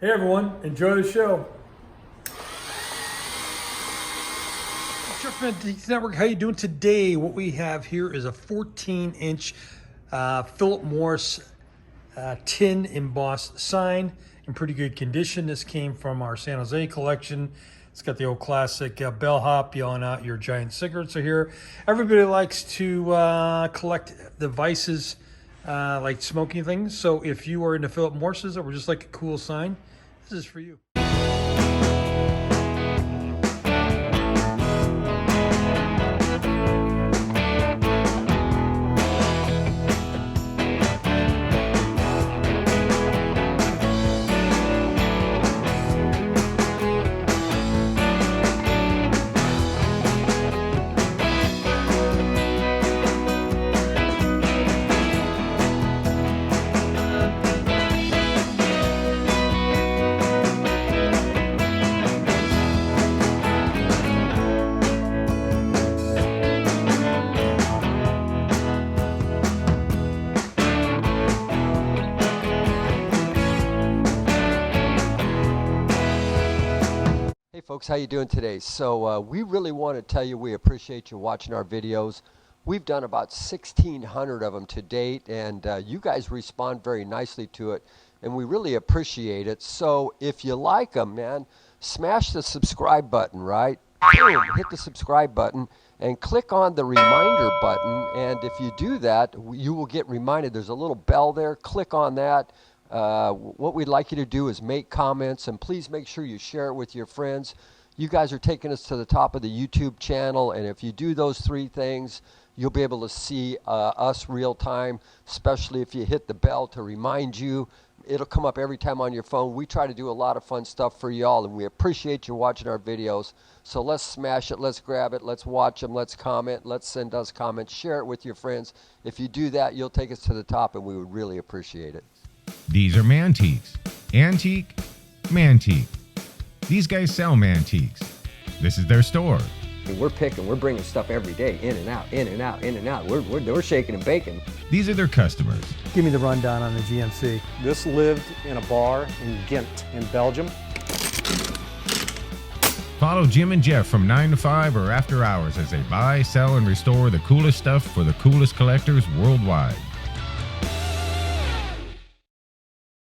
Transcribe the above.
Hey everyone, enjoy the show. Jeff Mantiques Network, how you doing today? What we have here is a 14-inch Philip Morris tin embossed sign in pretty good condition. This came from our San Jose collection. It's got the old classic bellhop yelling out your giant cigarettes are here. Everybody likes to collect devices like smoking things. So if you are into Philip Morris's or just like a cool sign, this is for you. Hey folks, how you doing today? So we really want to tell you we appreciate you watching our videos. We've done about 1,600 of them to date, and you guys respond very nicely to it, and we really appreciate it. So if you like them, man, smash the subscribe button, right? Boom, hit the subscribe button and click on the reminder button, and if you do that, you will get reminded. There's a little bell there. Click on that. What we'd like you to do is make comments, and please make sure you share it with your friends. You guys are taking us to the top of the YouTube channel, and if you do those three things, you'll be able to see us real time, especially if you hit the bell to remind you. It'll come up every time on your phone. We try to do a lot of fun stuff for y'all, and we appreciate you watching our videos. So let's smash it, let's grab it, let's watch them, let's comment, let's send us comments, share it with your friends. If you do that, you'll take us to the top, and we would really appreciate it. These are Mantiques. Antique, Mantique. These guys sell Mantiques. This is their store. We're bringing stuff every day, in and out, in and out, in and out. We're shaking and baking. These are their customers. Give me the rundown on the GMC. This lived in a bar in Ghent in Belgium. Follow Jim and Jeff from 9 to 5 or after hours as they buy, sell, and restore the coolest stuff for the coolest collectors worldwide.